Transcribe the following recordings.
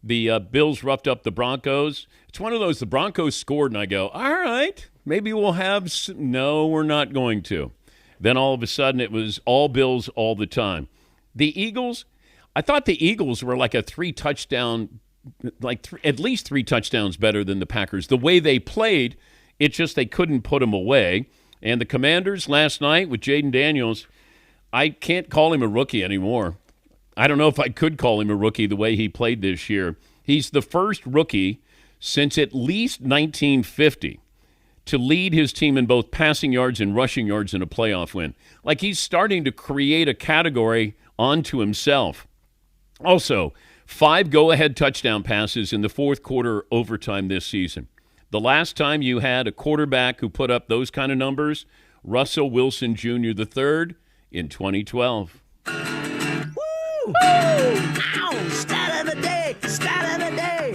The Bills roughed up the Broncos. It's one of those, the Broncos scored, and I go, all right, maybe we'll have some. No, we're not going to. Then all of a sudden it was all Bills all the time. The Eagles, I thought the Eagles were like a three-touchdown, at least 3 touchdowns better than the Packers. The way they played, it's just they couldn't put them away. And the Commanders last night with Jayden Daniels, I can't call him a rookie anymore. I don't know if I could call him a rookie the way he played this year. He's the first rookie since at least 1950 to lead his team in both passing yards and rushing yards in a playoff win. Like, he's starting to create a category onto himself. Also, 5 go-ahead touchdown passes in the fourth quarter overtime this season. The last time you had a quarterback who put up those kind of numbers, Russell Wilson Jr. III in 2012. Woo! Ow! Stat of the day! Stat of the day!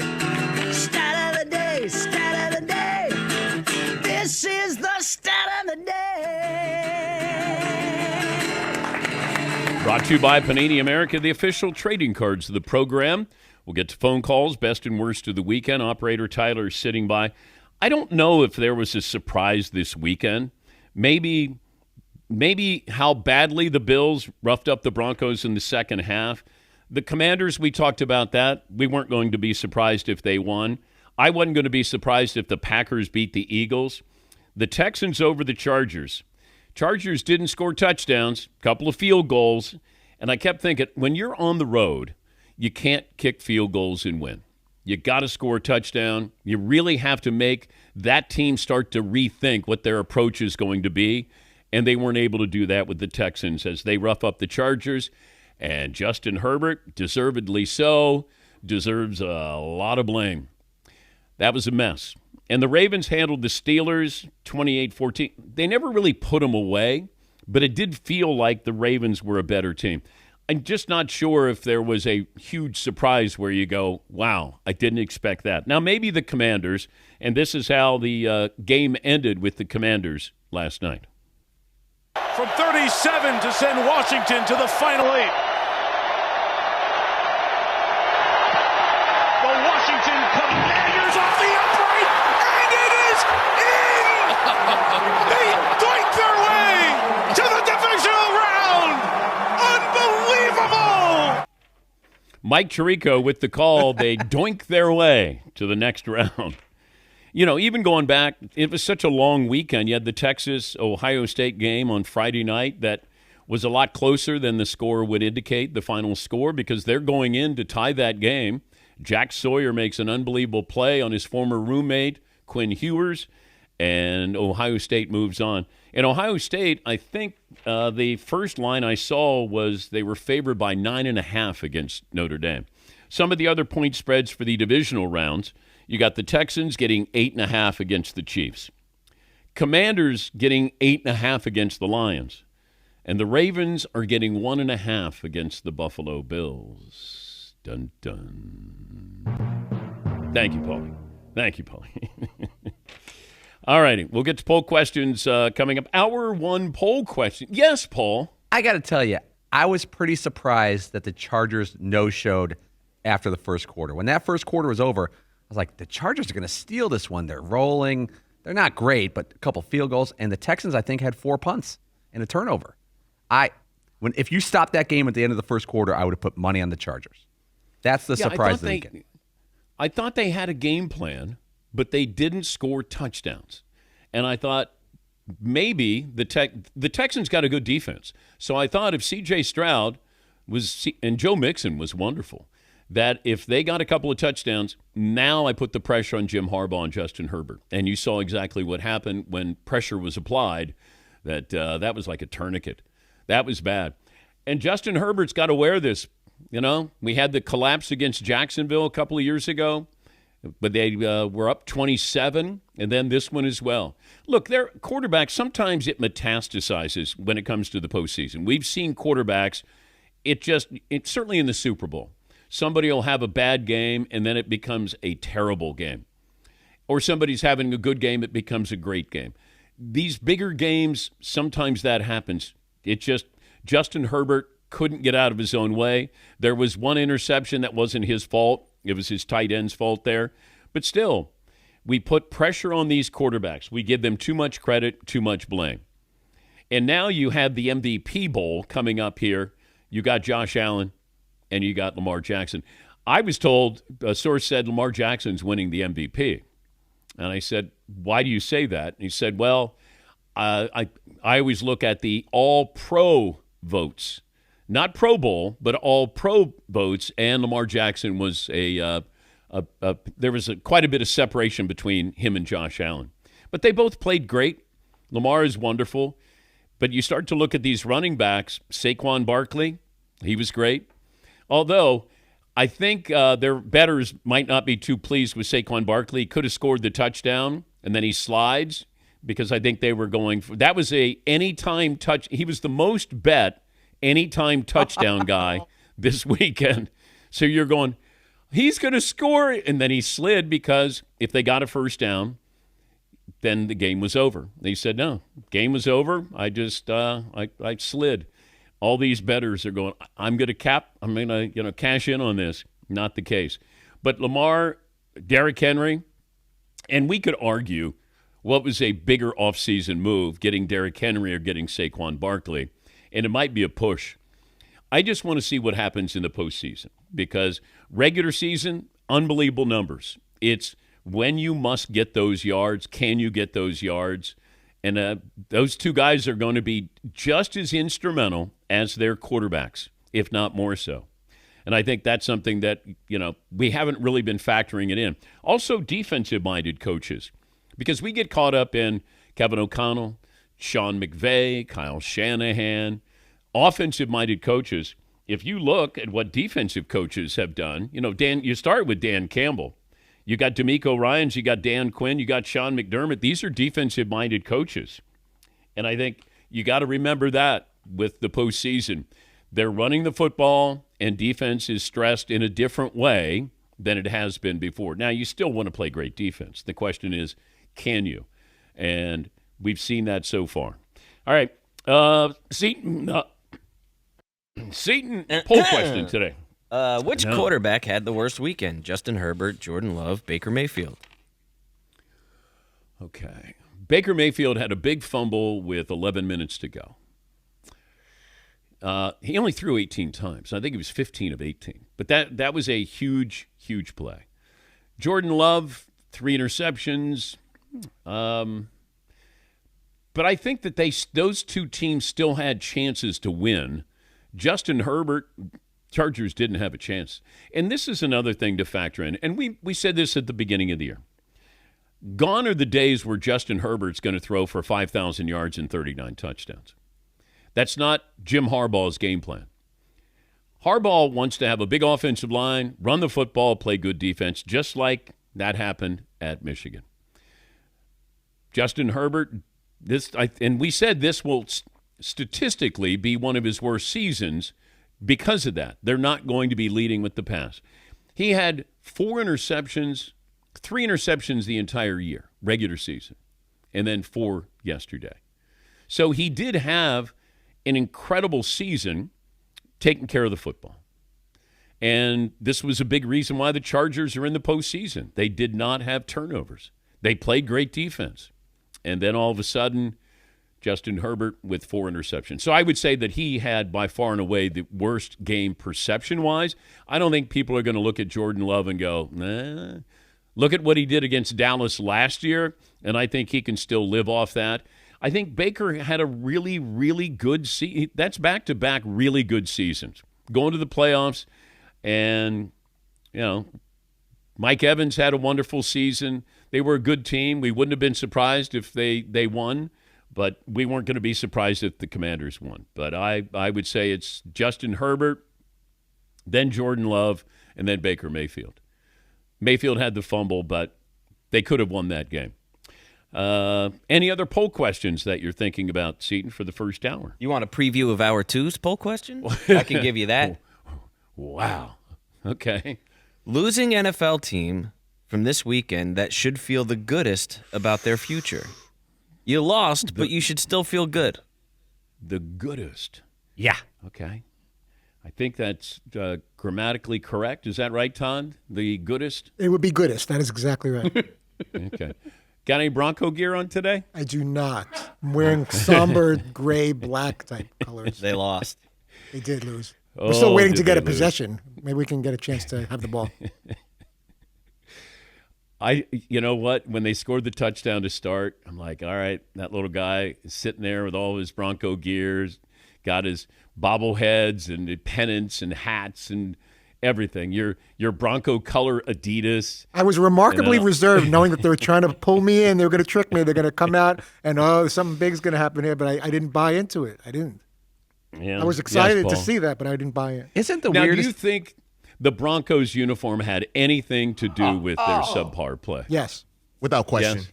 Stat of the day! Stat of the day! This is the stat of the day! Brought to you by Panini America, the official trading cards of the program. We'll get to phone calls, best and worst of the weekend. Operator Tyler is sitting by. I don't know if there was a surprise this weekend. Maybe how badly the Bills roughed up the Broncos in the second half. The Commanders, we talked about that. We weren't going to be surprised if they won. I wasn't going to be surprised if the Packers beat the Eagles. The Texans over the Chargers. Chargers didn't score touchdowns, a couple of field goals, and I kept thinking, when you're on the road, you can't kick field goals and win. You got to score a touchdown. You really have to make that team start to rethink what their approach is going to be. And they weren't able to do that with the Texans as they rough up the Chargers. And Justin Herbert, deservedly so, deserves a lot of blame. That was a mess. And the Ravens handled the Steelers 28-14. They never really put them away, but it did feel like the Ravens were a better team. I'm just not sure if there was a huge surprise where you go, wow, I didn't expect that. Now, maybe the Commanders, and this is how the game ended with the Commanders last night. From 37 to send Washington to the Final 8. The Washington Commanders off the upright, and it is in! They doink their way to the divisional round! Unbelievable! Mike Tirico with the call. They doink their way to the next round. You know, even going back, it was such a long weekend. You had the Texas-Ohio State game on Friday night that was a lot closer than the score would indicate, the final score, because they're going in to tie that game. Jack Sawyer makes an unbelievable play on his former roommate, Quinn Ewers, and Ohio State moves on. In Ohio State, I think the first line I saw was they were favored by 9.5 against Notre Dame. Some of the other point spreads for the divisional rounds, you got the Texans getting 8.5 against the Chiefs. Commanders getting 8.5 against the Lions. And the Ravens are getting 1.5 against the Buffalo Bills. Dun, dun. Thank you, Paulie. Thank you, Paulie. All righty. We'll get to poll questions coming up. Hour 1 poll question. Yes, Paul. I got to tell you, I was pretty surprised that the Chargers no-showed after the first quarter. When that first quarter was over, I was like, the Chargers are going to steal this one. They're rolling. They're not great, but a couple field goals. And the Texans, I think, had 4 punts and a turnover. If you stopped that game at the end of the first quarter, I would have put money on the Chargers. That's the surprise of the weekend. I thought they had a game plan, but they didn't score touchdowns. And I thought maybe the Texans got a good defense. So I thought if C.J. Stroud and Joe Mixon was wonderful, that if they got a couple of touchdowns, now I put the pressure on Jim Harbaugh and Justin Herbert. And you saw exactly what happened when pressure was applied, that was like a tourniquet. That was bad. And Justin Herbert's got to wear this. You know, we had the collapse against Jacksonville a couple of years ago, but they were up 27, and then this one as well. Look, their quarterbacks, sometimes it metastasizes when it comes to the postseason. We've seen quarterbacks, it's certainly in the Super Bowl. Somebody will have a bad game, and then it becomes a terrible game. Or somebody's having a good game, it becomes a great game. These bigger games, sometimes that happens. Justin Herbert couldn't get out of his own way. There was one interception that wasn't his fault. It was his tight end's fault there. But still, we put pressure on these quarterbacks. We give them too much credit, too much blame. And now you have the MVP Bowl coming up here. You got Josh Allen and you got Lamar Jackson. I was told, a source said Lamar Jackson's winning the MVP. And I said, why do you say that? And he said, well, I always look at the all-pro votes. Not Pro Bowl, but all-pro votes. And Lamar Jackson was there was quite a bit of separation between him and Josh Allen. But they both played great. Lamar is wonderful. But you start to look at these running backs. Saquon Barkley, he was great. Although I think their bettors might not be too pleased with Saquon Barkley. He could have scored the touchdown, and then he slides because I think they were going for – that was a anytime touch. He was the most bet anytime touchdown guy this weekend. So you're going, he's going to score. And then he slid because if they got a first down, then the game was over. They said, no, game was over. I just I slid. All these bettors are going, I'm going to cash in on this. Not the case. But Lamar, Derrick Henry, and we could argue what was a bigger offseason move, getting Derrick Henry or getting Saquon Barkley, and it might be a push. I just want to see what happens in the postseason because regular season, unbelievable numbers. It's when you must get those yards, can you get those yards? And those two guys are going to be just as instrumental as their quarterbacks, if not more so. And I think that's something that, we haven't really been factoring it in. Also, defensive-minded coaches, because we get caught up in Kevin O'Connell, Sean McVay, Kyle Shanahan, offensive-minded coaches. If you look at what defensive coaches have done, you start with Dan Campbell. You got DeMeco Ryans, you got Dan Quinn, you got Sean McDermott. These are defensive-minded coaches. And I think you got to remember that with the postseason. They're running the football, and defense is stressed in a different way than it has been before. Now, you still want to play great defense. The question is, can you? And we've seen that so far. All right. Seton poll question today. Which quarterback had the worst weekend? Justin Herbert, Jordan Love, Baker Mayfield. Okay. Baker Mayfield had a big fumble with 11 minutes to go. He only threw 18 times. I think he was 15 of 18. But that was a huge, huge play. Jordan Love, 3 interceptions. But I think that those two teams still had chances to win. Justin Herbert, Chargers didn't have a chance. And this is another thing to factor in. And we said this at the beginning of the year. Gone are the days where Justin Herbert's going to throw for 5,000 yards and 39 touchdowns. That's not Jim Harbaugh's game plan. Harbaugh wants to have a big offensive line, run the football, play good defense, just like that happened at Michigan. Justin Herbert, and we said this will statistically be one of his worst seasons because of that. They're not going to be leading with the pass. He had 3 interceptions the entire year, regular season, and then 4 yesterday. So he did have an incredible season taking care of the football. And this was a big reason why the Chargers are in the postseason. They did not have turnovers. They played great defense. And then all of a sudden, Justin Herbert with 4 interceptions. So I would say that he had by far and away the worst game perception-wise. I don't think people are going to look at Jordan Love and go, nah. Look at what he did against Dallas last year, and I think he can still live off that. I think Baker had a really, really good season. That's back-to-back really good seasons. Going to the playoffs, and, Mike Evans had a wonderful season. They were a good team. We wouldn't have been surprised if they won, but we weren't going to be surprised if the Commanders won. But I would say it's Justin Herbert, then Jordan Love, and then Baker Mayfield. Mayfield had the fumble, but they could have won that game. Any other poll questions that you're thinking about, Seton, for the first hour? You want a preview of Hour 2's poll question? I can give you that. Wow. Okay. Losing NFL team from this weekend that should feel the goodest about their future. You lost, but you should still feel good. The goodest. Yeah. Okay. I think that's grammatically correct. Is that right, Todd? The goodest? It would be goodest. That is exactly right. Okay. Got any Bronco gear on today? I do not. I'm wearing somber gray, black type colors. They lost. They did lose. We're still Oh, waiting did to get they a lose? possession. Maybe we can get a chance to have the ball. You know what? When they scored the touchdown to start, I'm like, all right, that little guy is sitting there with all his Bronco gears, got his bobbleheads and pennants and hats and everything. Your Bronco color Adidas. I was remarkably And then- reserved, knowing that they were trying to pull me in. They were going to trick me. They're going to come out and, something big's going to happen here. But I didn't buy into it. I didn't. Yeah. I was excited Yes, to Paul. see that, but I didn't buy it. Isn't the Now, weirdest? do you think the Broncos uniform had anything to do with their subpar play? Yes. Without question. Yes?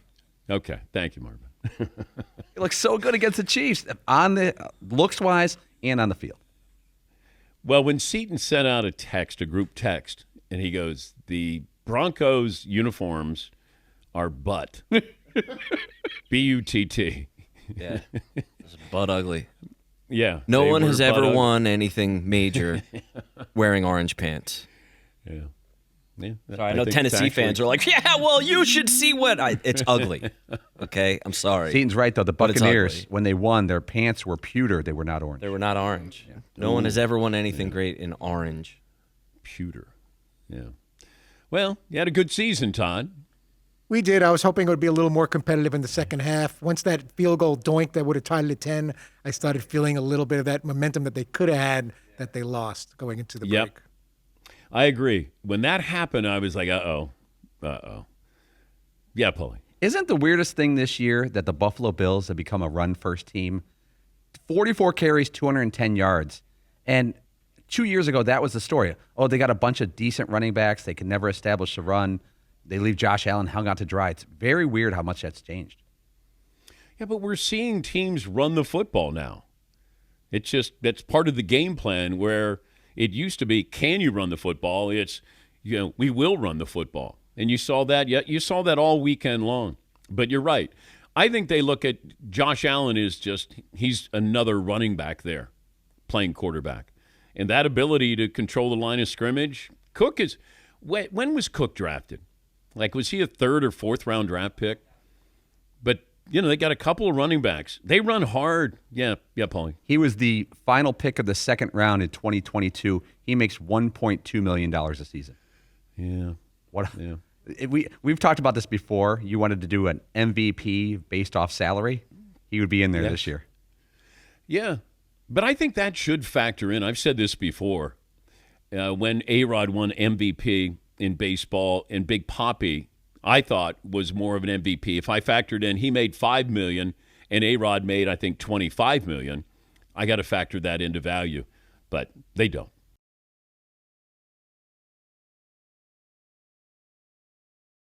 Okay. Thank you, Marvin. It looks so good against the Chiefs on the looks wise and on the field. Well, when Seton sent out a group text, and he goes, the Broncos uniforms are butt. B-U-T-T. Yeah. It's butt ugly. Yeah. No they one were has butt ever ugly. won anything major wearing orange pants. Yeah. Yeah. Sorry, I know Tennessee fans are like, yeah, well, you should see it's ugly. Okay, I'm sorry. Seton's right, though. The But it's Buccaneers, ugly. when they won, their pants were pewter. They were not orange. They were not orange. No one has ever won anything great in orange. Pewter. Yeah. Well, you had a good season, Todd. We did. I was hoping it would be a little more competitive in the second half. Once that field goal doink that would have tied it at 10, I started feeling a little bit of that momentum that they could have had that they lost going into the Yep. break. I agree. When that happened, I was like, uh-oh. Yeah, Paulie. Isn't the weirdest thing this year that the Buffalo Bills have become a run-first team? 44 carries, 210 yards. And 2 years ago, that was the story. Oh, they got a bunch of decent running backs. They can never establish a run. They leave Josh Allen hung out to dry. It's very weird how much that's changed. Yeah, but we're seeing teams run the football now. That's part of the game plan where it used to be, can you run the football? It's, we will run the football. And you saw that. Yeah, you saw that all weekend long. But you're right. I think they look at Josh Allen he's another running back there playing quarterback. And that ability to control the line of scrimmage, when was Cook drafted? Like, was he a third or fourth round draft pick? But, they got a couple of running backs. They run hard. Yeah, Paulie. He was the final pick of the second round in 2022. He makes $1.2 million a season. Yeah. Yeah. We've talked about this before. You wanted to do an MVP based off salary. He would be in there this year. Yeah. But I think that should factor in. I've said this before. When A-Rod won MVP in baseball and Big Papi, I thought, was more of an MVP. If I factored in he made $5 million and A-Rod made, I think, $25 million, I got to factor that into value. But they don't.